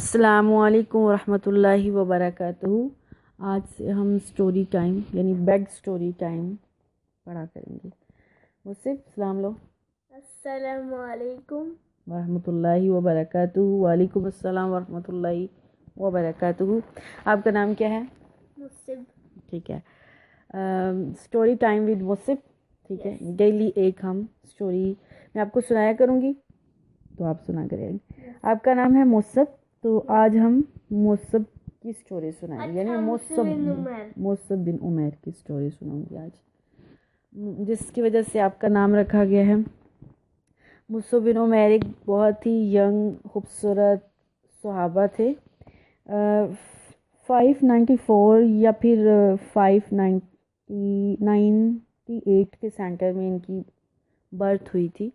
السلام علیکم ورحمۃ اللہ وبرکاتہ۔ آج سے ہم سٹوری ٹائم یعنی بیڈ سٹوری ٹائم پڑھا کریں گے۔ مجھ سے سلام لو۔ السلام علیکم ورحمۃ اللہ وبرکاتہ۔ وعلیکم السلام ورحمۃ اللہ وبرکاتہ۔ آپ کا نام کیا ہے؟ مصب۔ ٹھیک ہے، سٹوری ٹائم ود مصب، ٹھیک ہے۔ ڈیلی ایک ہم سٹوری میں آپ کو سنایا کروں گی تو آپ سنا کریں گے۔ آپ کا نام ہے مصب، تو آج ہم مصب کی سٹوری سنائیں گے، یعنی مصب بن عمیر کی سٹوری سناؤں گی آج، جس کی وجہ سے آپ کا نام رکھا گیا ہے۔ مصب بن عمیر ایک بہت ہی ینگ خوبصورت صحابہ تھے۔ 594 یا پھر 598 کے سینٹر میں ان کی برتھ ہوئی تھی۔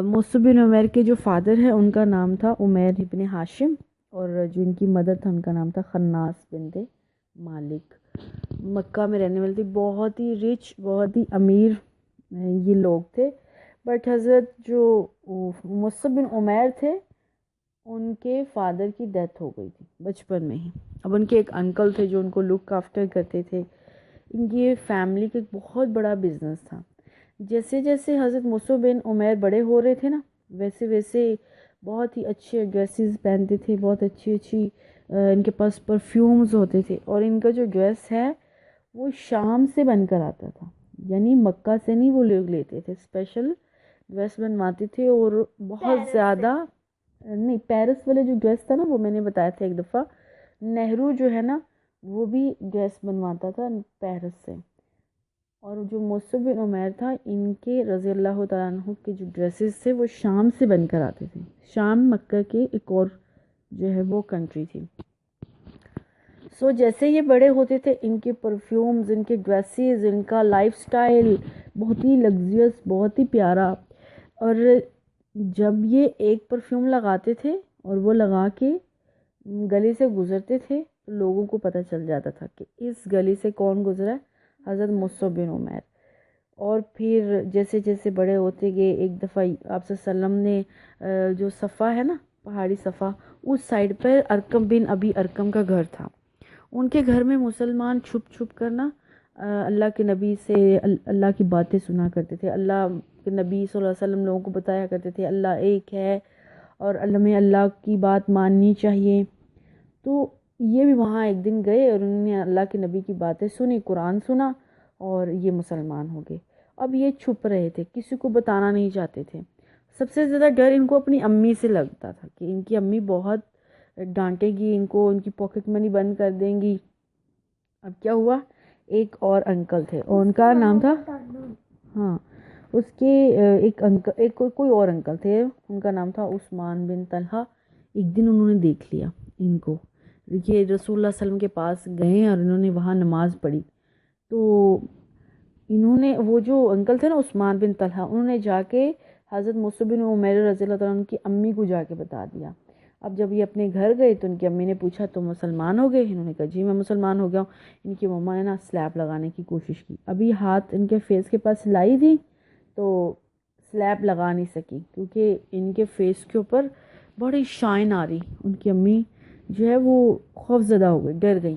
مصب بن عمیر کے جو فادر ہے ان کا نام تھا عمیر ابن ہاشم، اور جو ان کی مدر تھا ان کا نام تھا خناس بنت مالک۔ مکہ میں رہنے والے تھے، بہت ہی رچ، بہت ہی امیر یہ لوگ تھے۔ بٹ حضرت جو مصب بن عمیر تھے ان کے فادر کی ڈیتھ ہو گئی تھی بچپن میں ہی۔ اب ان کے ایک انکل تھے جو ان کو لک آفٹر کرتے تھے۔ ان کی فیملی کا ایک بہت بڑا بزنس تھا۔ جیسے جیسے حضرت مصب بن عمیر بڑے ہو رہے تھے نا، ویسے ویسے بہت ہی اچھے ڈریسز پہنتے تھے، بہت اچھی اچھی ان کے پاس پرفیومز ہوتے تھے، اور ان کا جو ڈریس ہے وہ شام سے بن کر آتا تھا، یعنی مکہ سے نہیں وہ لوگ لیتے تھے، اسپیشل ڈریس بنواتے تھے۔ اور بہت زیادہ نہیں، پیرس والے جو ڈریس تھا نا، وہ میں نے بتایا تھا ایک دفعہ، نہرو جو ہے نا وہ بھی ڈریس بنواتا تھا پیرس سے۔ اور جو مصب بن عمیر تھا، ان کے رضی اللہ تعالیٰ عنہ کے جو ڈریسز تھے وہ شام سے بن کر آتے تھے۔ شام مکہ کے ایک اور جو ہے وہ کنٹری تھی۔ جیسے یہ بڑے ہوتے تھے، ان کے پرفیومز، ان کے ڈریسز، ان کا لائف سٹائل بہت ہی لگزریس، بہت ہی پیارا۔ اور جب یہ ایک پرفیوم لگاتے تھے اور وہ لگا کے گلی سے گزرتے تھے تو لوگوں کو پتہ چل جاتا تھا کہ اس گلی سے کون گزرا ہے، حضرت مصب بن عمیر۔ اور پھر جیسے جیسے بڑے ہوتے گئے، ایک دفعہ آپ صلی اللہ علیہ وسلم نے جو صفا ہے نا، پہاڑی صفا، اس سائڈ پر ارقم بن ابی ارقم کا گھر تھا۔ ان کے گھر میں مسلمان چھپ چھپ کر نا اللہ کے نبی سے اللہ کی باتیں سنا کرتے تھے۔ اللہ کے نبی صلی اللہ علیہ وسلم لوگوں کو بتایا کرتے تھے اللہ ایک ہے اور ہمیں اللہ کی بات ماننی چاہیے۔ تو یہ بھی وہاں ایک دن گئے اور انہوں نے اللہ کے نبی کی باتیں سنی، قرآن سنا، اور یہ مسلمان ہو گئے۔ اب یہ چھپ رہے تھے، کسی کو بتانا نہیں چاہتے تھے۔ سب سے زیادہ ڈر ان کو اپنی امی سے لگتا تھا کہ ان کی امی بہت ڈانٹے گی ان کو، ان کی پاکٹ منی بند کر دیں گی۔ اب کیا ہوا، ایک اور انکل تھے اور ان کا نام تھا، ہاں اس کے ایک کوئی اور انکل تھے، ان کا نام تھا عثمان بن طلحہ۔ ایک دن انہوں نے دیکھ لیا ان کو، یہ رسول اللہ صلی اللہ علیہ وسلم کے پاس گئے اور انہوں نے وہاں نماز پڑھی، تو انہوں نے، وہ جو انکل تھے نا عثمان بن طلحہ، انہوں نے جا کے حضرت مصب بن عمیر رضی اللہ تعالیٰ عنہ کی امی کو جا کے بتا دیا۔ اب جب یہ اپنے گھر گئے تو ان کی امی نے پوچھا تم مسلمان ہو گئے؟ انہوں نے کہا جی میں مسلمان ہو گیا ہوں۔ ان کی مما نے نا سلیب لگانے کی کوشش کی، ابھی ہاتھ ان کے فیس کے پاس لائی تھی تو سلیب لگا نہیں سکی، کیونکہ ان کے فیس کے اوپر بڑی شائن آ رہی۔ ان کی امی جو ہے وہ خوف زدہ ہو گئی، ڈر گئی۔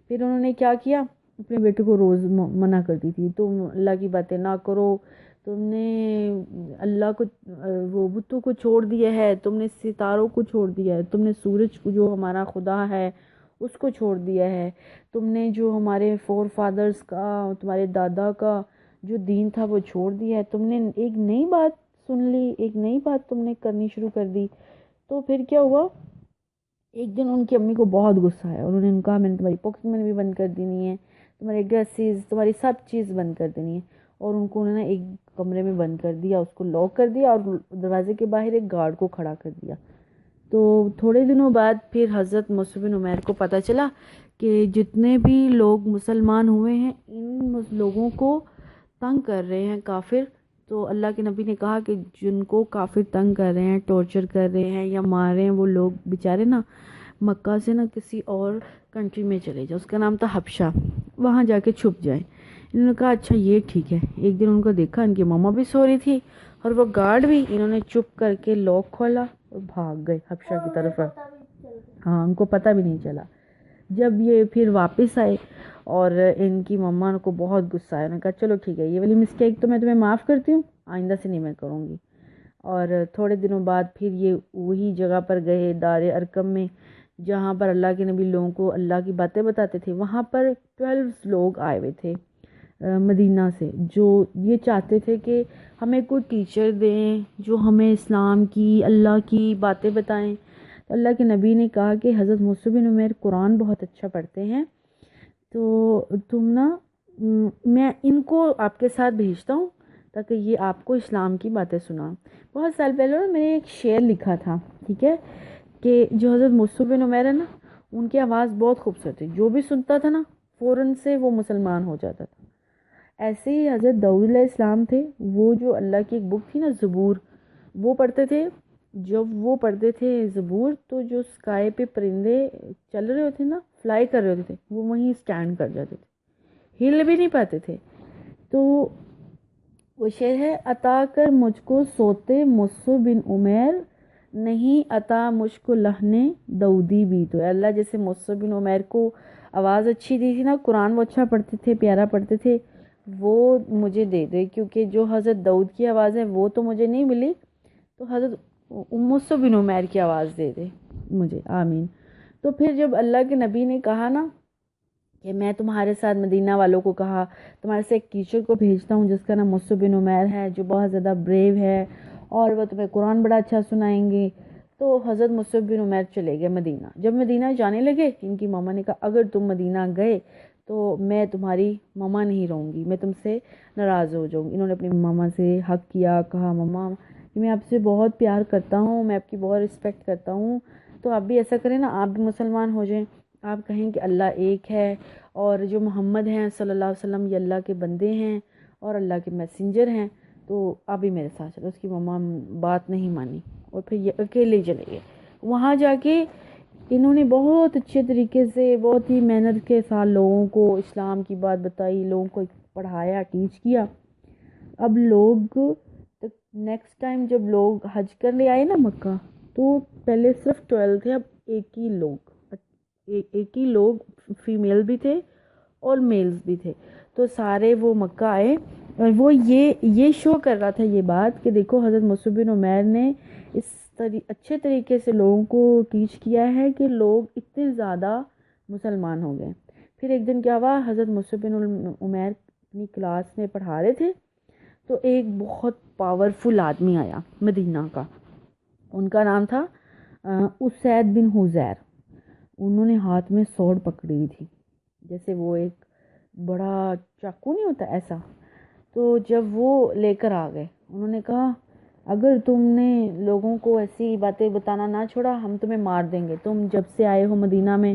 پھر انہوں نے کیا کیا، اپنے بیٹے کو روز منع کرتی تھی تم اللہ کی باتیں نہ کرو، تم نے اللہ کو، وہ بتوں کو چھوڑ دیا ہے، تم نے ستاروں کو چھوڑ دیا ہے، تم نے سورج کو جو ہمارا خدا ہے اس کو چھوڑ دیا ہے، تم نے جو ہمارے فور فادرز کا، تمہارے دادا کا جو دین تھا وہ چھوڑ دیا ہے، تم نے ایک نئی بات سن لی، ایک نئی بات تم نے کرنی شروع کر دی۔ تو پھر کیا ہوا، ایک دن ان کی امی کو بہت غصہ آیا، انہوں نے کہا میں نے تمہاری پاکٹ منی بھی بند کر دینی ہے، تمہارے ڈریسز، تمہاری سب چیز بند کر دینی ہے۔ اور ان کو انہوں نے ایک کمرے میں بند کر دیا، اس کو لاک کر دیا اور دروازے کے باہر ایک گارڈ کو کھڑا کر دیا۔ تو تھوڑے دنوں بعد پھر حضرت مصب بن عمیر کو پتہ چلا کہ جتنے بھی لوگ مسلمان ہوئے ہیں ان لوگوں کو تنگ کر رہے ہیں کافر۔ تو اللہ کے نبی نے کہا کہ جن کو کافر تنگ کر رہے ہیں، ٹارچر کر رہے ہیں یا مار رہے ہیں، وہ لوگ بیچارے نا مکہ سے نا کسی اور کنٹری میں چلے جائیں، اس کا نام تھا حبشہ، وہاں جا کے چھپ جائیں۔ انہوں نے کہا اچھا یہ ٹھیک ہے۔ ایک دن ان کو دیکھا ان کی ماما بھی سو رہی تھی اور وہ گارڈ بھی، انہوں نے چپ کر کے لاک کھولا اور بھاگ گئے حبشہ کی طرف۔ ہاں ان کو پتہ بھی نہیں چلا. جب یہ پھر واپس آئے اور ان کی مما کو بہت غصہ آیا. انہوں نے کہا چلو ٹھیک ہے، یہ والی مسٹیک تو میں تمہیں معاف کرتی ہوں، آئندہ سے نہیں میں کروں گی. اور تھوڑے دنوں بعد پھر یہ وہی جگہ پر گئے، دار ارقم میں، جہاں پر اللہ کے نبی لوگوں کو اللہ کی باتیں بتاتے تھے. وہاں پر 12 لوگ آئے ہوئے تھے مدینہ سے، جو یہ چاہتے تھے کہ ہمیں کوئی ٹیچر دیں جو ہمیں اسلام کی، اللہ کی باتیں بتائیں. تو اللہ کے نبی نے کہا کہ حضرت مصعب بن عمیر قرآن بہت اچھا پڑھتے ہیں، تو تم نا میں ان کو آپ کے ساتھ بھیجتا ہوں تاکہ یہ آپ کو اسلام کی باتیں سنا. بہت سال پہلے میں نے ایک شعر لکھا تھا، ٹھیک ہے، کہ جو حضرت مصعب بن عمیر ہے نا، ان کی آواز بہت خوبصورت تھی، جو بھی سنتا تھا نا فوراً سے وہ مسلمان ہو جاتا تھا. ایسے ہی حضرت داؤد علیہ السلام تھے، وہ جو اللہ کی ایک بک تھی نا زبور، وہ پڑھتے تھے. جب وہ پڑھتے تھے زبور تو جو اسکائی پہ پرندے چل رہے ہوتے نا، فلائی کر رہے ہوتے تھے، وہ وہیں اسٹینڈ کر جاتے تھے، ہل بھی نہیں پاتے تھے. تو وہ شعر ہے، عطا کر مجھ کو سوتے مصعب بن عمیر، نہیں عطا مجھ کو لہنے داؤدی بھی. تو اللہ جیسے مصعب بن عمیر کو آواز اچھی دی تھی نا، قرآن وہ اچھا پڑھتے تھے، پیارا پڑھتے تھے، وہ مجھے دے دے، کیونکہ جو حضرت داؤد کی آواز ہے وہ تو مجھے نہیں ملی، تو حضرت مصعب بن عمیر کی آواز دے دے مجھے، آمین. تو پھر جب اللہ کے نبی نے کہا نا کہ میں تمہارے ساتھ، مدینہ والوں کو کہا تمہارے سے ایک ٹیچر کو بھیجتا ہوں جس کا نام مصعب بن عمیر ہے، جو بہت زیادہ بریو ہے اور وہ تمہیں قرآن بڑا اچھا سنائیں گے. تو حضرت مصعب بن عمیر چلے گئے مدینہ. جب مدینہ جانے لگے، ان کی ماما نے کہا اگر تم مدینہ گئے تو میں تمہاری ماما نہیں رہوں گی، میں تم سے ناراض ہو جاؤں گی. انہوں نے اپنی ماما سے حق کیا، کہا ماما کہ میں آپ سے بہت پیار کرتا ہوں، میں آپ کی بہت رسپیکٹ کرتا ہوں، تو آپ بھی ایسا کریں نا، آپ بھی مسلمان ہو جائیں، آپ کہیں کہ اللہ ایک ہے اور جو محمد ہیں صلی اللہ علیہ وسلم یہ اللہ کے بندے ہیں اور اللہ کے میسنجر ہیں، تو آپ بھی میرے ساتھ چلو. اس کی ماما بات نہیں مانی اور پھر یہ اکیلے چلے گئے. وہاں جا کے انہوں نے بہت اچھے طریقے سے، بہت ہی محنت کے ساتھ لوگوں کو اسلام کی بات بتائی، لوگوں کو پڑھایا، ٹیچ کیا. اب لوگ نیکسٹ ٹائم جب لوگ حج کرنے آئے نا مکہ، تو پہلے صرف 12 تھے، اب ایک ہی لوگ فیمیل بھی تھے اور میلز بھی تھے. تو سارے وہ مکہ آئے اور وہ یہ شو کر رہا تھا یہ بات کہ دیکھو حضرت مصعب بن عمیر نے اس اچھے طریقے سے لوگوں کو ٹیچ کیا ہے کہ لوگ اتنے زیادہ مسلمان ہو گئے. پھر ایک دن کیا ہوا، حضرت مصعب بن عمیر اپنی کلاس میں پڑھا رہے تھے، تو ایک بہت پاورفل آدمی آیا مدینہ کا، ان کا نام تھا اسید بن حذیر. انہوں نے ہاتھ میں سوڑ پکڑی ہوئی تھی، جیسے وہ ایک بڑا چاقو نہیں ہوتا ایسا. تو جب وہ لے کر آ گئے، انہوں نے کہا اگر تم نے لوگوں کو ایسی باتیں بتانا نہ چھوڑا، ہم تمہیں مار دیں گے. تم جب سے آئے ہو مدینہ میں،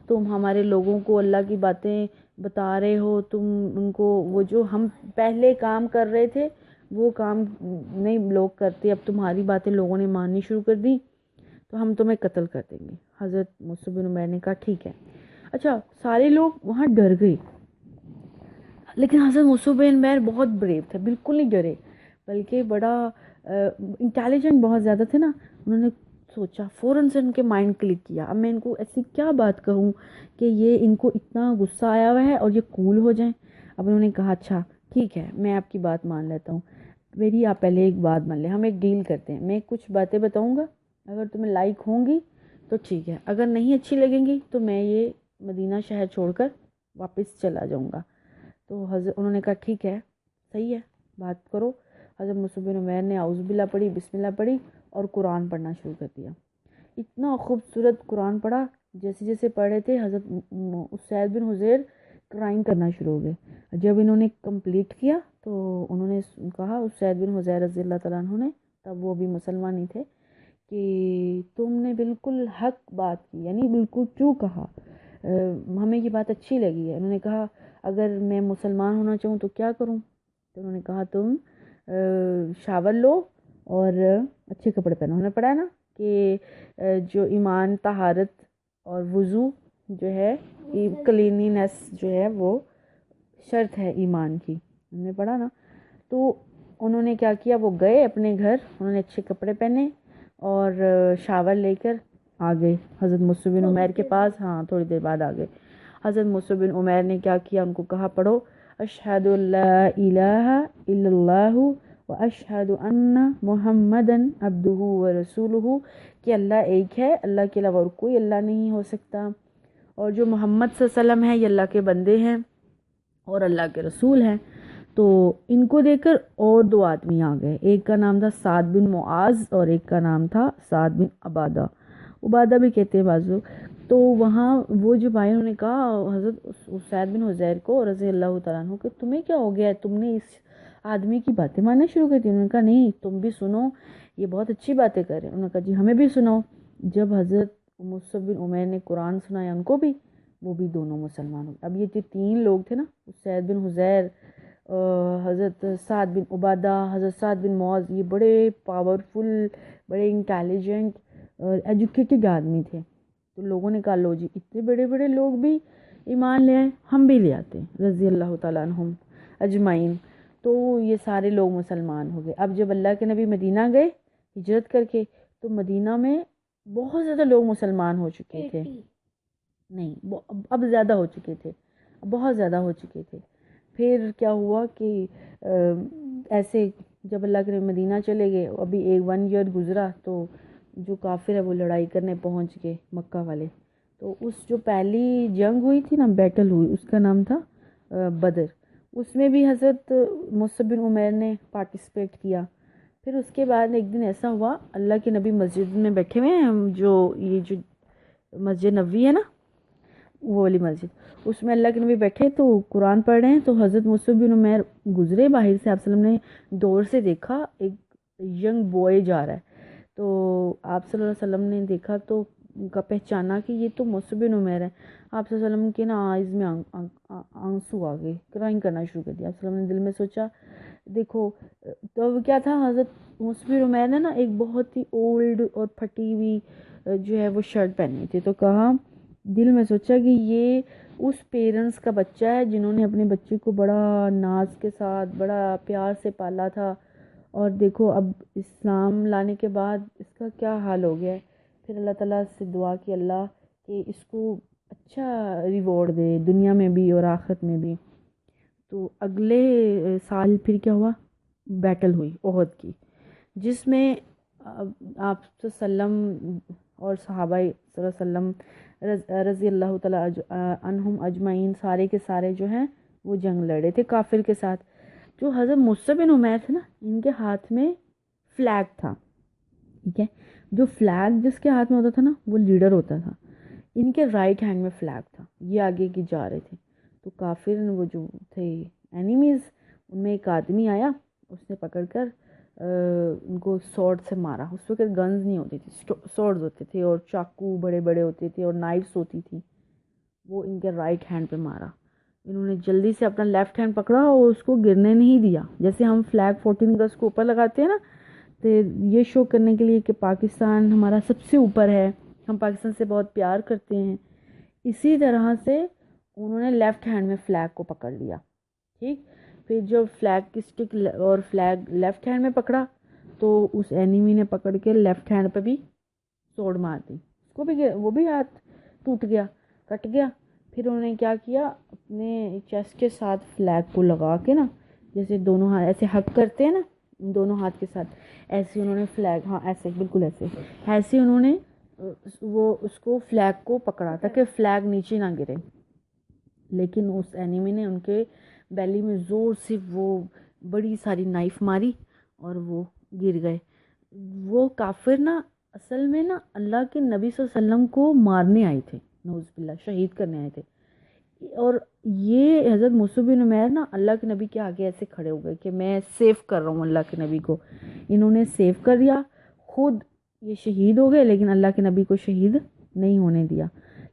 تم ہمارے لوگوں کو اللہ کی باتیں بتا رہے ہو، تم ان کو وہ جو ہم پہلے کام کر رہے تھے وہ کام نہیں لوگ کرتے، اب تمہاری باتیں لوگوں نے ماننی شروع کر دی، تو ہم تمہیں قتل کر دیں گے. حضرت مصعب بن عمیر نے کہا ٹھیک ہے. اچھا، سارے لوگ وہاں ڈر گئے، لیکن حضرت مصعب بن عمیر بہت بریو تھے، بالکل نہیں ڈرے، بلکہ بڑا انٹیلیجنٹ بہت زیادہ تھے نا. انہوں نے سوچا، فوراً سے ان کے مائنڈ کلک کیا، اب میں ان کو ایسی کیا بات کہوں کہ یہ ان کو اتنا غصہ آیا ہوا ہے اور یہ کول ہو جائیں. اب انہوں نے کہا اچھا ٹھیک ہے، میں آپ کی بات مان لیتا ہوں، میری آپ پہلے ایک بات مان لیں، ہم ایک ڈیل کرتے ہیں. میں کچھ باتیں بتاؤں گا، اگر تمہیں لائک ہوں گی تو ٹھیک ہے، اگر نہیں اچھی لگیں گی تو میں یہ مدینہ شہر چھوڑ کر واپس چلا جاؤں گا. تو انہوں نے کہا ٹھیک ہے، صحیح ہے، بات کرو. حضرت مصعب بن عمیر نے اعوذ باللہ پڑھی، بسم اللہ پڑھی اور قرآن پڑھنا شروع کر دیا. اتنا خوبصورت قرآن پڑھا، جیسے جیسے پڑھ رہے تھے حضرت اسید بن حذیر کرائم کرنا شروع ہو گئے. جب انہوں نے کمپلیٹ کیا تو انہوں نے کہا، اسید بن حذیر رضی اللہ تعالیٰ عنہ نے، تب وہ بھی مسلمان ہی تھے، کہ تم نے بالکل حق بات کی، یعنی بالکل ٹرو کہا، ہمیں یہ بات اچھی لگی ہے. انہوں نے کہا اگر میں مسلمان ہونا چاہوں تو کیا کروں؟ تو انہوں نے کہا تم شاور لو اور اچھے کپڑے پہنو. انہوں نے پڑھا نا کہ جو ایمان، طہارت اور وضو جو ہے، کلینینس جو ہے وہ شرط ہے ایمان کی، انہوں نے پڑھا نا. تو انہوں نے کیا کیا، وہ گئے اپنے گھر، انہوں نے اچھے کپڑے پہنے اور شاور لے کر آ گئے حضرت مصعب بن عمیر کے پاس. ہاں تھوڑی دیر بعد آ گئے. حضرت مصعب بن عمیر نے کیا کیا، ان کو کہا پڑھو اشہد لا الہ الا اللہ و اشہد ان محمدن عبدہ و رسولہ، کہ اللہ ایک ہے، اللہ کے علاوہ اور کوئی اللہ نہیں ہو سکتا، اور جو محمد صلی اللہ علیہ وسلم ہیں یہ اللہ کے بندے ہیں اور اللہ کے رسول ہیں. تو ان کو دیکھ کر اور دو آدمی آ گئے، ایک کا نام تھا سعد بن معاذ اور ایک کا نام تھا سعد بن عبادہ بھی کہتے ہیں بعض لوگ. تو وہاں وہ جو بھائیوں نے کہا حضرت اسید بن حضیر کو رضی اللہ تعالیٰ عنہ کہ تمہیں کیا ہو گیا ہے، تم نے اس آدمی کی باتیں ماننا شروع کر دی. انہوں نے کہا نہیں تم بھی سنو، یہ بہت اچھی باتیں کر رہے ہیں. انہوں نے کہا جی ہمیں بھی سناؤ. جب حضرت مصعب بن عمیر نے قرآن سنایا ان کو بھی، وہ بھی دونوں مسلمان ہو گئے. اب یہ جو تین لوگ تھے نا، اسید بن حضیر، حضرت سعد بن عبادہ، حضرت سعد بن معاذ، یہ بڑے پاورفل، بڑے انٹیلیجنٹ، ایجوکیٹڈ آدمی تھے. تو لوگوں نے کہا لو جی اتنے بڑے بڑے لوگ بھی ایمان لے آئے، ہم بھی لے آتے ہیں رضی اللہ تعالیٰ عنہم اجمعین. تو یہ سارے لوگ مسلمان ہو گئے. اب جب اللہ کے نبی مدینہ گئے ہجرت کر کے، تو مدینہ میں بہت زیادہ لوگ مسلمان ہو چکے تھے. نہیں اب زیادہ ہو چکے تھے، بہت زیادہ ہو چکے تھے. پھر کیا ہوا کہ ایسے جب اللہ کے نبی مدینہ چلے گئے، ابھی 1 ایئر گزرا تو جو کافر ہے وہ لڑائی کرنے پہنچ گئے مکہ والے. تو اس جو پہلی جنگ ہوئی تھی نا، بیٹل ہوئی، اس کا نام تھا بدر. اس میں بھی حضرت مصعب بن عمیر نے پارٹیسپیٹ کیا. پھر اس کے بعد ایک دن ایسا ہوا، اللہ کے نبی مسجد میں بیٹھے ہوئے ہیں، جو مسجد نبوی ہے نا، وہ والی مسجد، اس میں اللہ کے نبی بیٹھے تو قرآن پڑھ رہے ہیں. تو حضرت مصعب بن عمیر گزرے باہر سے، آپ صلی اللہ علیہ وسلم نے دور سے دیکھا ایک ینگ بوائے جا رہا ہے. تو آپ صلی اللہ علیہ وسلم نے دیکھا تو ان کا پہچانا کہ یہ تو مصعب بن عمیر ہے. آپ صلی اللہ علیہ وسلم کے نا آئز میں آنسو آ گئے، کرائنگ کرنا شروع کر دیا. آپ صلی اللہ علیہ وسلم نے دل میں سوچا دیکھو، تو کیا تھا، حضرت مصعب بن عمیر نے نا ایک بہت ہی اولڈ اور پھٹی ہوئی جو ہے وہ شرٹ پہنی تھی. تو کہا، دل میں سوچا کہ یہ اس پیرنٹس کا بچہ ہے جنہوں نے اپنے بچے کو بڑا ناز کے ساتھ بڑا پیار سے پالا تھا، اور دیکھو اب اسلام لانے کے بعد اس کا کیا حال ہو گیا ہے. پھر اللہ تعالیٰ سے دعا کی اللہ کہ اس کو اچھا ریوارڈ دے دنیا میں بھی اور آخرت میں بھی. تو اگلے سال پھر کیا ہوا، بیٹل ہوئی احد کی، جس میں آپ صلی اللہ علیہ وسلم اور صحابہ صلی اللہ علیہ وسلم رضی اللہ تعالیٰ عنہم اجمعین سارے کے سارے جو ہیں وہ جنگ لڑے تھے کافر کے ساتھ. جو حضرت مصعب بن عمیر تھے نا، ان کے ہاتھ میں فلیگ تھا، ٹھیک ہے. جو فلیگ جس کے ہاتھ میں ہوتا تھا نا وہ لیڈر ہوتا تھا. ان کے رائٹ ہینڈ میں فلیگ تھا، یہ آگے کی جا رہے تھے. تو کافر وہ جو تھے اینیمیز، ان میں ایک آدمی آیا، اس نے پکڑ کر ان کو سورڈ سے مارا. اس وقت گنز نہیں ہوتی تھی، سورڈز ہوتے تھے اور چاقو بڑے بڑے ہوتے تھے اور نائفس ہوتی تھی. وہ ان کے رائٹ ہینڈ پہ مارا. انہوں نے جلدی سے اپنا لیفٹ ہینڈ پکڑا اور اس کو گرنے نہیں دیا. جیسے ہم فلیگ 14 اگست کو اوپر لگاتے ہیں نا، تو یہ شو کرنے کے لیے کہ پاکستان ہمارا سب سے اوپر ہے، ہم پاکستان سے بہت پیار کرتے ہیں. اسی طرح سے انہوں نے لیفٹ ہینڈ میں فلیگ کو پکڑ لیا، ٹھیک. پھر جو فلیگ کی سٹک اور فلیگ لیفٹ ہینڈ میں پکڑا تو اس اینیمی نے پکڑ کے لیفٹ ہینڈ پہ بھی سوڑ مار دی. اس کو بھی وہ بھی ہاتھ ٹوٹ گیا، کٹ گیا. پھر انہوں نے کیا کیا، اپنے چیسٹ کے ساتھ فلیگ کو لگا کے نا، جیسے دونوں ہاتھ ایسے ہگ کرتے ہیں نا دونوں ہاتھ کے ساتھ، ایسے انہوں نے فلیگ، ہاں ایسے بالکل ایسے انہوں نے وہ اس کو فلیگ کو پکڑا تاکہ فلیگ نیچے نہ گرے. لیکن اس اینیمی نے ان کے بیلی میں زور سے وہ بڑی ساری نائف ماری اور وہ گر گئے. وہ کافر نا اصل میں نا اللہ کے نبی صلی اللہ علیہ وسلم کو مارنے آئے تھے، نعوذ باللہ، شہید کرنے آئے تھے. اور یہ حضرت مصعب بن عمیر نا اللہ کے نبی کے آگے ایسے کھڑے ہو گئے کہ میں سیف کر رہا ہوں اللہ کے نبی کو. انہوں نے سیف کر دیا، خود یہ شہید ہو گئے لیکن اللہ کے نبی کو شہید نہیں ہونے دیا.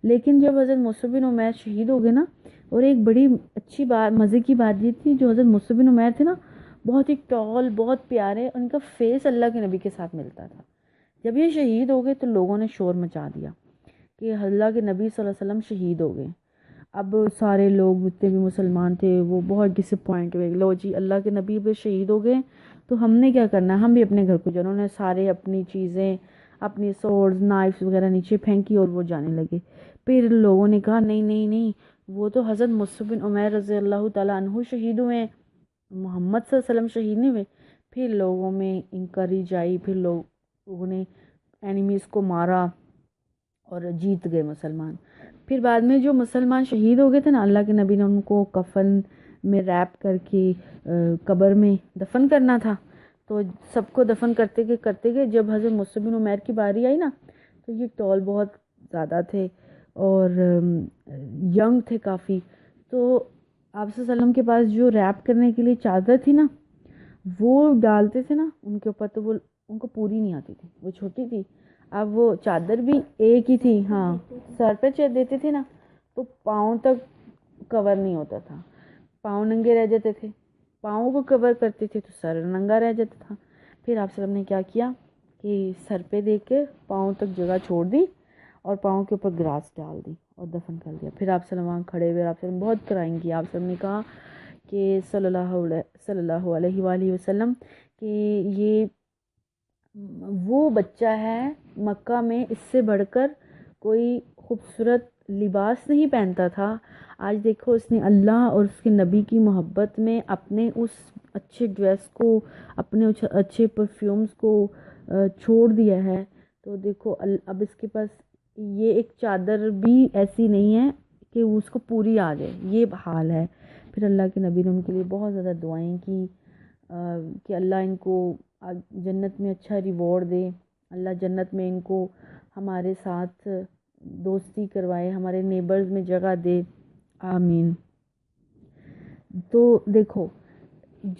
لیکن جب حضرت مصعب بن عمیر شہید ہو گئے نا، اور ایک بڑی اچھی بات، مزے کی بات یہ تھی، جو حضرت مصعب بن عمیر تھے نا بہت ہی ٹال، بہت پیارے، ان کا فیس اللہ کے نبی کے ساتھ ملتا تھا. جب یہ شہید ہو گئے تو لوگوں نے شور مچا دیا کہ اللہ کے نبی صلی اللہ علیہ وسلم شہید ہو گئے. اب سارے لوگ جتنے بھی مسلمان تھے وہ بہت ڈس اپوائنٹ ہوئے، لو جی اللہ کے نبی بھی شہید ہو گئے تو ہم نے کیا کرنا ہے، ہم بھی اپنے گھر کو جانا. انہوں نے سارے اپنی چیزیں اپنی سورڈز نائفز وغیرہ نیچے پھینکی اور وہ جانے لگے. پھر لوگوں نے کہا نہیں نہیں نہیں، وہ تو حضرت مصعب بن عمیر رضی اللہ تعالیٰ عنہ شہید ہوئے ہیں، محمد صلی اللہ علیہ وسلم شہید نہیں ہوئے. پھر لوگوں میں انکریج آئی، پھر لوگوں نے اینیمیز کو مارا اور جیت گئے مسلمان. پھر بعد میں جو مسلمان شہید ہو گئے تھے نا، اللہ کے نبی نے ان کو کفن میں ریپ کر کے قبر میں دفن کرنا تھا. تو سب کو دفن کرتے گئے جب حضرت مصعب بن عمیر کی باری آئی نا، تو یہ ٹول بہت زیادہ تھے اور ینگ تھے کافی. تو آپ صلی اللہ علیہ وسلم کے پاس جو ریپ کرنے کے لیے چادر تھی نا، وہ ڈالتے تھے نا ان کے اوپر، تو وہ ان کو پوری نہیں آتی تھی، وہ چھوٹی تھی. اب وہ چادر بھی ایک ہی تھی، ہاں سر پہ دیتے تھے نا تو پاؤں تک کور نہیں ہوتا تھا، پاؤں ننگے رہ جاتے تھے. پاؤں کو کور کرتے تھے تو سر ننگا رہ جاتا تھا. پھر آپ صلی اللہ علیہ وسلم نے کیا کیا کہ سر پہ دے کے پاؤں تک جگہ چھوڑ دی اور پاؤں کے اوپر گراس ڈال دی اور دفن کر دیا. پھر آپ صلی اللہ علیہ وسلم کھڑے ہوئے، آپ صلی اللہ علیہ وسلم بہت کرائم کی. آپ صلی اللہ علیہ وسلم نے کہا کہ صلی اللہ علیہ وآلہ وسلم کہ یہ وہ بچہ ہے مکہ میں اس سے بڑھ کر کوئی خوبصورت لباس نہیں پہنتا تھا. آج دیکھو اس نے اللہ اور اس کے نبی کی محبت میں اپنے اس اچھے ڈریس کو، اپنے اچھے پرفیومز کو چھوڑ دیا ہے. تو دیکھو اب اس کے پاس یہ ایک چادر بھی ایسی نہیں ہے کہ اس کو پوری آ جائے، یہ حال ہے. پھر اللہ کے نبی نے ان کے لیے بہت زیادہ دعائیں کی کہ اللہ ان کو جنت میں اچھا ریوارڈ دے، اللہ جنت میں ان کو ہمارے ساتھ دوستی کروائے، ہمارے نیبرز میں جگہ دے، آمین. تو دیکھو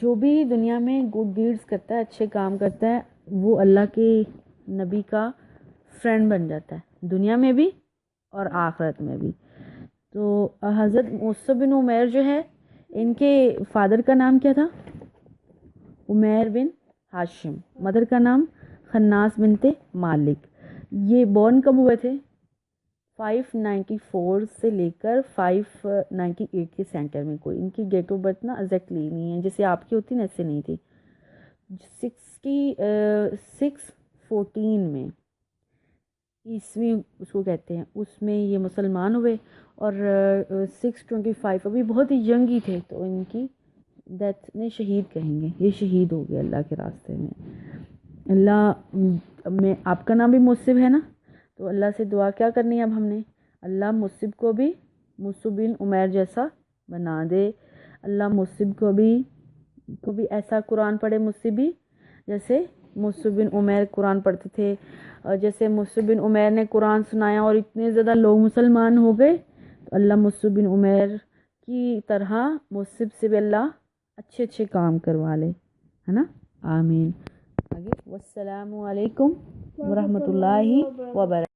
جو بھی دنیا میں گڈ ڈیڈز کرتا ہے، اچھے کام کرتا ہے، وہ اللہ کے نبی کا فرینڈ بن جاتا ہے، دنیا میں بھی اور آخرت میں بھی. تو حضرت مصعب بن عمیر جو ہے، ان کے فادر کا نام کیا تھا؟ عمیر بن ہاشم. مدر کا نام خناس بنت مالک. یہ بورن کب ہوئے تھے؟ 594 سے لے کر 598 کے سینٹر میں. کوئی ان کی ڈیٹ آف برتھ نا ایگزیکٹلی نہیں ہے، جیسے آپ کی ہوتی نا ایسے نہیں تھی. 614 میں عیسوی اس کو کہتے ہیں، اس میں یہ مسلمان ہوئے. اور 625 ابھی بہت ہی ینگ ہی تھے، تو ان کی ڈیتھ میں شہید کہیں گے، یہ شہید ہو گئے اللہ کے راستے میں. اللہ میں آپ کا نام بھی مصعب ہے نا، تو اللہ سے دعا کیا کرنی ہے اب ہم نے؟ اللہ مصعب کو بھی مصعب بن عمیر جیسا بنا دے. اللہ مصعب کو بھی ایسا قرآن پڑھے مصعب بھی، جیسے مصعب بن عمیر قرآن پڑھتے تھے، اور جیسے مصعب بن عمیر نے قرآن سنایا اور اتنے زیادہ لوگ مسلمان ہو گئے. تو اللہ مصعب بن عمیر کی طرح مصعب سے بھی اللہ اچھے اچھے کام کروا لے، ہے نا، آمین. آگے والسلام علیکم ورحمۃ اللہ وبرکاتہ.